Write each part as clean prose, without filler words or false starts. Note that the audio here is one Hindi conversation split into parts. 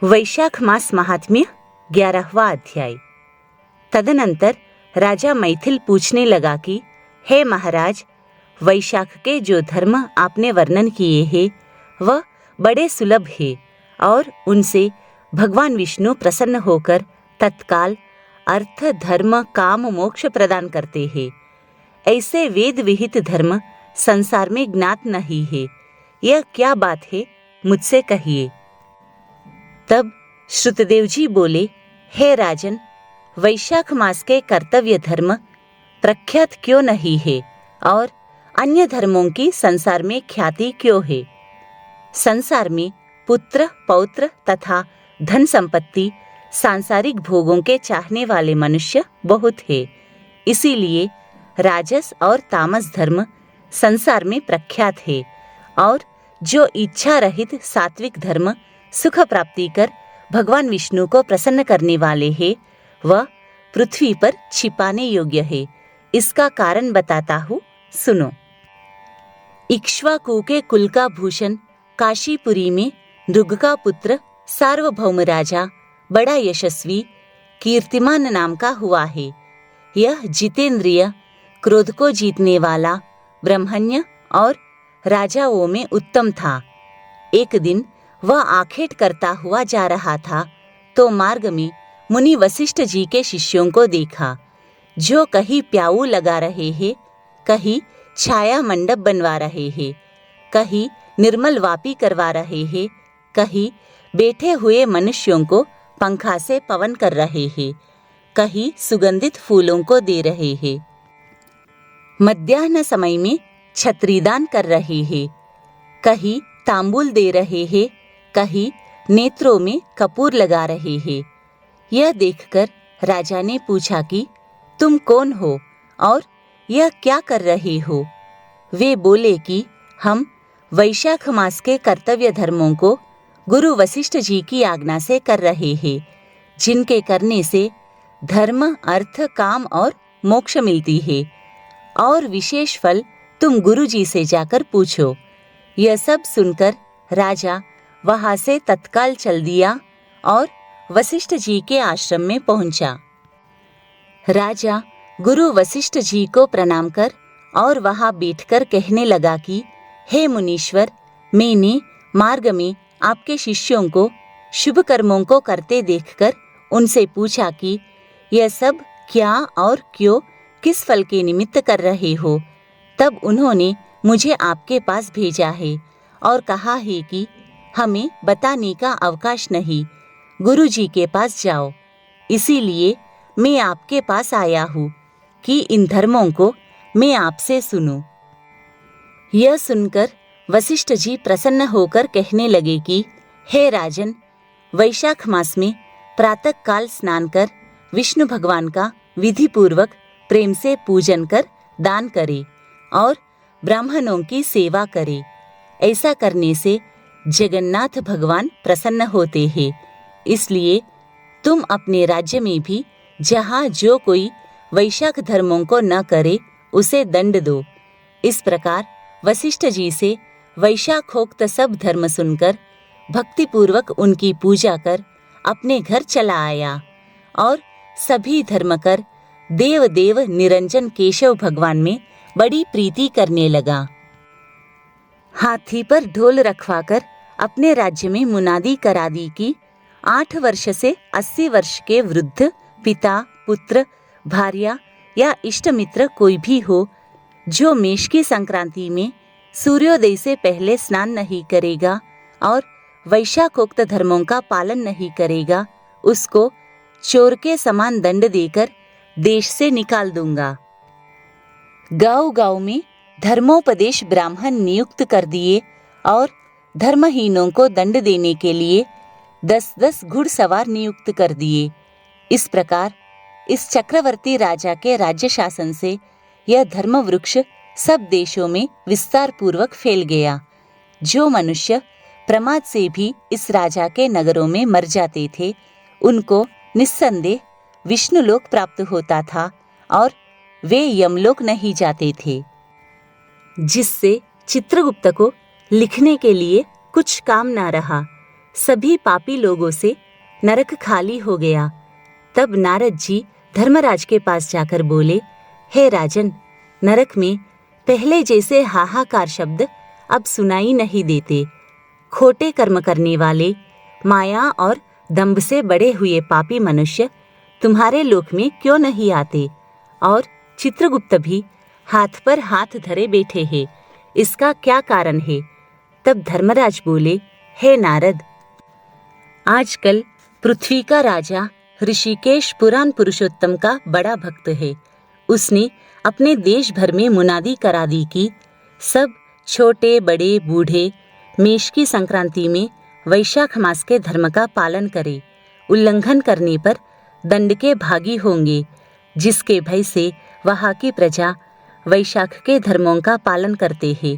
वैशाख मास महात्म्य 11वां अध्याय। तदनंतर राजा मैथिल पूछने लगा कि हे महाराज, वैशाख के जो धर्म आपने वर्णन किए हैं वह बड़े सुलभ है और उनसे भगवान विष्णु प्रसन्न होकर तत्काल अर्थ धर्म काम मोक्ष प्रदान करते हैं। ऐसे वेद विहित धर्म संसार में ज्ञात नहीं है। यह क्या बात है, मुझसे कहिए। तब श्रुतदेव जी बोले, हे राजन, वैशाख मास के कर्तव्य धर्म प्रख्यात क्यों नहीं है और अन्य धर्मों की संसार में ख्याति क्यों है? संसार में पुत्र पौत्र तथा धन संपत्ति सांसारिक भोगों के चाहने वाले मनुष्य बहुत है। इसीलिए राजस और तामस धर्म संसार में प्रख्यात है और जो इच्छा रहित सात्विक धर्म सुख प्राप्ति कर भगवान विष्णु को प्रसन्न करने वाले हैं, वह पृथ्वी पर छिपाने योग्य है। इसका कारण बताता हूँ, सुनो। इक्ष्वाकु के कुल का भूषण काशीपुरी में नृग का पुत्र सार्वभौम राजा बड़ा यशस्वी कीर्तिमान नाम का हुआ है। यह जितेंद्रिय, क्रोध को जीतने वाला, ब्रह्मण्य और राजाओं में उत्तम था। एक दिन वह आखेट करता हुआ जा रहा था तो मार्ग में मुनि वशिष्ठ जी के शिष्यों को देखा, जो कहीं प्याऊ लगा रहे हैं, कहीं छाया मंडप बनवा रहे हैं, कहीं निर्मल वापी करवा रहे हैं, कहीं बैठे हुए मनुष्यों को पंखा से पवन कर रहे हैं, कहीं सुगंधित फूलों को दे रहे हैं, मध्याह्न समय में छत्रीदान कर रहे हैं, कहीं तांबूल दे रहे हैं, कहीं नेत्रों में कपूर लगा रहे हैं। यह देखकर राजा ने पूछा कि तुम कौन हो और यह क्या कर रहे हो? वे बोले कि हम वैशाख मास के कर्तव्य धर्मों को गुरु वशिष्ठ जी की आज्ञा से कर रहे हैं, जिनके करने से धर्म अर्थ काम और मोक्ष मिलती है, और विशेष फल तुम गुरु जी से जाकर पूछो। यह सब सुनकर राजा वहां से तत्काल चल दिया और वशिष्ठ जी के आश्रम में पहुंचा। राजा गुरु वशिष्ठ जी को प्रणाम कर और वहां बैठकर कहने लगा कि हे मुनीश्वर, मैंने मार्ग में आपके शिष्यों को शुभ कर्मों को करते देखकर उनसे पूछा कि यह सब क्या और क्यों, किस फल के निमित्त कर रहे हो? तब उन्होंने मुझे आपके पास भेजा है और कहा है कि हमें बताने का अवकाश नहीं, गुरु जी के पास जाओ। इसीलिए मैं आपके पास आया हूँ कि इन धर्मों को मैं आपसे सुनूं। यह सुनकर वशिष्ठ जी प्रसन्न होकर कहने लगे कि हे राजन, वैशाख मास में प्रातः काल स्नान कर विष्णु भगवान का विधि पूर्वक प्रेम से पूजन कर दान करे और ब्राह्मणों की सेवा करे। ऐसा करने से जगन्नाथ भगवान प्रसन्न होते हैं। इसलिए तुम अपने राज्य में भी जहाँ जो कोई वैशाख धर्मों को न करे उसे दंड दो। इस प्रकार वशिष्ठ जी से वैशाखोक्त सब धर्म सुनकर भक्तिपूर्वक उनकी पूजा कर अपने घर चला आया और सभी धर्म कर देव देव निरंजन केशव भगवान में बड़ी प्रीति करने लगा। हाथी पर ढोल रखवाकर अपने राज्य में मुनादी करा दी कि 8 वर्ष से 80 वर्ष के वृद्ध पिता पुत्र भार्या या इष्ट मित्र कोई भी हो, जो मेष की संक्रांति में सूर्योदय से पहले स्नान नहीं करेगा और वैशाखोक्त धर्मों का पालन नहीं करेगा, उसको चोर के समान दंड देकर देश से निकाल दूंगा। गांव-गांव में धर्मोपदेश ब्राह्मण नियुक्त कर दिए और धर्महीनों को दंड देने के लिए 10-10 घुड़सवार नियुक्त कर दिए। इस प्रकार इस चक्रवर्ती राजा के राज्य शासन से यह धर्म वृक्ष सब देशों में विस्तार पूर्वक फैल गया। जो मनुष्य प्रमाद से भी इस राजा के नगरों में मर जाते थे, उनको निस्संदेह विष्णुलोक प्राप्त होता था और वे यमलोक नहीं जाते थे, जिससे चित्रगुप्त को लिखने के लिए कुछ काम न रहा। सभी पापी लोगों से नरक खाली हो गया। तब नारद जी धर्मराज के पास जाकर बोले, हे राजन, नरक में पहले जैसे हाहाकार शब्द अब सुनाई नहीं देते। खोटे कर्म करने वाले, माया और दंभ से बड़े हुए पापी मनुष्य तुम्हारे लोक में क्यों नहीं आते? और चित्रगुप्त भी हाथ पर हाथ धरे बैठे हैं, इसका क्या कारण है? तब धर्मराज बोले, हे नारद, आजकल पृथ्वी का राजा ऋषिकेश पुराण पुरुषोत्तम का बड़ा भक्त है। उसने अपने देश भर में मुनादी करा दी कि सब छोटे बड़े बूढ़े मेष की संक्रांति में वैशाख मास के धर्म का पालन करें। उल्लंघन करने पर दंड के भागी होंगे, जिसके भय से वहाँ की प्रजा वैशाख के धर्मों का पालन करते हैं।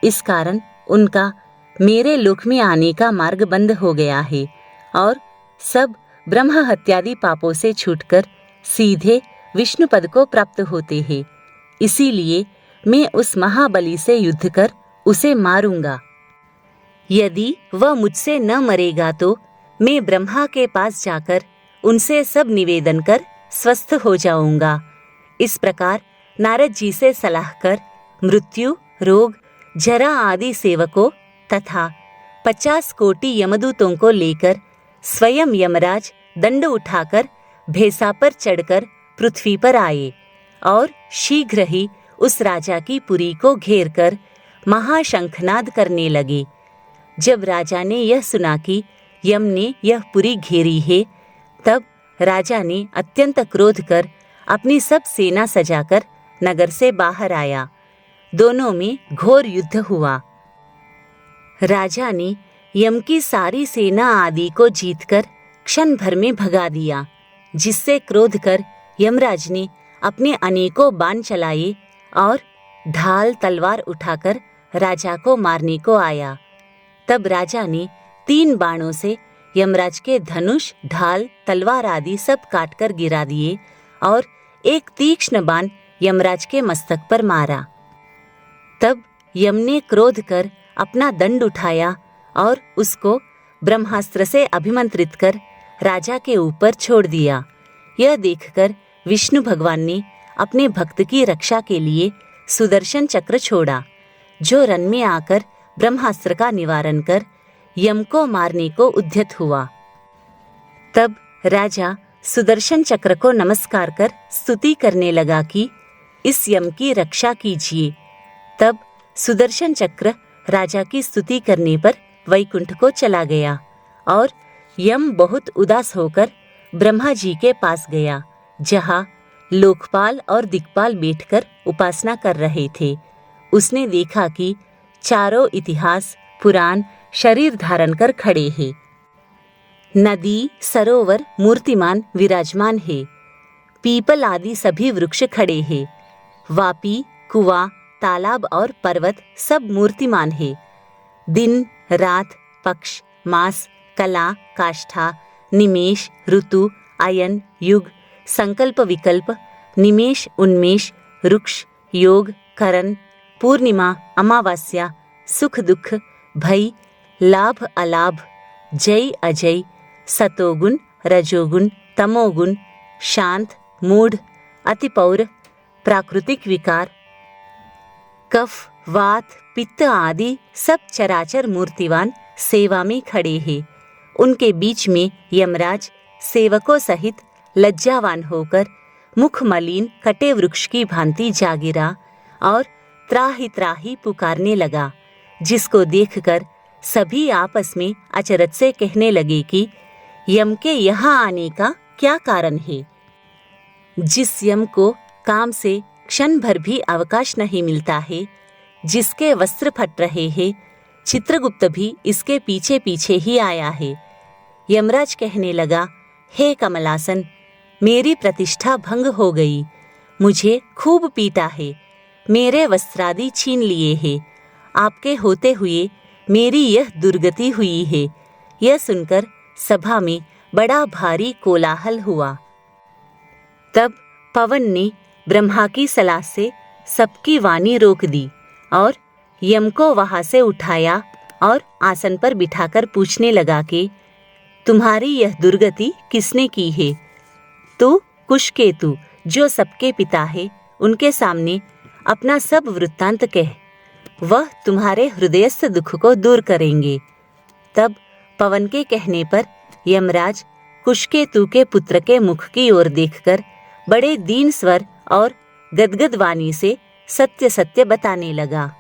इस कारण उनका मेरे लोक में आने का मार्ग बंद हो गया है और सब ब्रह्म हत्यादि पापों से छूटकर सीधे विष्णु पद को प्राप्त होते हैं। इसीलिए मैं उस महाबली से युद्ध कर उसे मारूंगा। यदि वह मुझसे न मरेगा तो मैं ब्रह्मा के पास जाकर उनसे सब निवेदन कर स्वस्थ हो जाऊंगा। इस प्रकार नारद जी से सलाह कर मृत्यु, रोग, जरा आदि सेवकों तथा 50 कोटि यमदूतों को लेकर स्वयं यमराज दंड उठाकर भैंसा पर चढ़कर पृथ्वी पर आए और शीघ्र ही उस राजा की पुरी को घेर कर महाशंखनाद करने लगे। जब राजा ने यह सुना कि यम ने यह पुरी घेरी है, तब राजा ने अत्यंत क्रोध कर अपनी सब सेना सजाकर नगर से बाहर आया। दोनों में घोर युद्ध हुआ। राजा ने यम की सारी सेना आदि को जीतकर क्षण भर में भगा दिया, जिससे क्रोध कर यमराज ने अपने अनेकों बाण चलाए और ढाल तलवार उठाकर राजा को मारने को आया। तब राजा ने 3 बाणों से यमराज के धनुष, ढाल, तलवार आदि सब काटकर गिरा दिए और एक तीक्ष्ण बाण यमराज के मस्तक पर मारा। तब यम ने क्रोध कर अपना दंड उठाया और उसको ब्रह्मास्त्र से अभिमंत्रित कर राजा के ऊपर छोड़ दिया। यह देखकर विष्णु भगवान ने अपने भक्त की रक्षा के लिए सुदर्शन चक्र छोड़ा, जो रन में आकर ब्रह्मास्त्र का निवारण कर यम को मारने को उद्यत हुआ। तब राजा सुदर्शन चक्र को नमस्कार कर स्तुति करने लगा कि इस यम की रक्षा कीजिए। तब सुदर्शन चक्र राजा की स्तुति करने पर वैकुंठ को चला गया और यम बहुत उदास होकर ब्रह्मा जी के पास गया, जहाँ लोकपाल और दिक्पाल बैठकर उपासना कर रहे थे। उसने देखा कि चारों इतिहास पुराण शरीर धारण कर खड़े हैं। नदी, सरोवर मूर्तिमान विराजमान है। पीपल आदि सभी वृक्ष खड़े हैं। वापी, कुआं, तालाब और पर्वत सब मूर्तिमान है। दिन, रात, पक्ष, मास, कला, काष्ठा, निमेष, ऋतु, अयन, युग, संकल्प, विकल्प, निमेष, उन्मेष, रुक्ष, योग, करण, पूर्णिमा, अमावास्या, सुख दुख, भय, लाभ अलाभ, जय अजय, सतोगुण, रजोगुण, तमोगुण, शांत, मूढ़, अतिपौर, प्राकृतिक विकार, कफ, वात, पित्त आदि सब चराचर मूर्तिवान सेवा में खड़े हैं। उनके बीच में यमराज सेवकों सहित लज्जावान होकर मुख मलिन कटे वृक्ष की भांति जा गिरा और त्राहि त्राहि पुकारने लगा, जिसको देखकर सभी आपस में अचरज से कहने लगे कि यम के यहाँ आने का क्या कारण है। जिस यम को काम से क्षण भर भी अवकाश नहीं मिलता है, जिसके वस्त्र फट रहे हैं, चित्रगुप्त भी इसके पीछे पीछे ही आया है। यमराज कहने लगा, हे कमलासन, मेरी प्रतिष्ठा भंग हो गई, मुझे खूब पीटा है, मेरे वस्त्रादि छीन लिए हैं, आपके होते हुए मेरी यह दुर्गति हुई है। यह सुनकर सभा में बड़ा भारी कोलाहल हुआ। तब पवन ने ब्रह्मा की सलाह से सबकी वाणी रोक दी और यम को वहां से उठाया और आसन पर बिठाकर पूछने लगा कि तुम्हारी यह दुर्गति किसने की है? तो कुशकेतु, जो सबके पिता है, उनके सामने अपना सब वृत्तांत कह, वह तुम्हारे हृदयस्थ दुख को दूर करेंगे। तब पवन के कहने पर यमराज कुशकेतु के पुत्र के मुख की ओर देखकर बड़े दीन स्वर और गदगद वाणी से सत्य सत्य बताने लगा।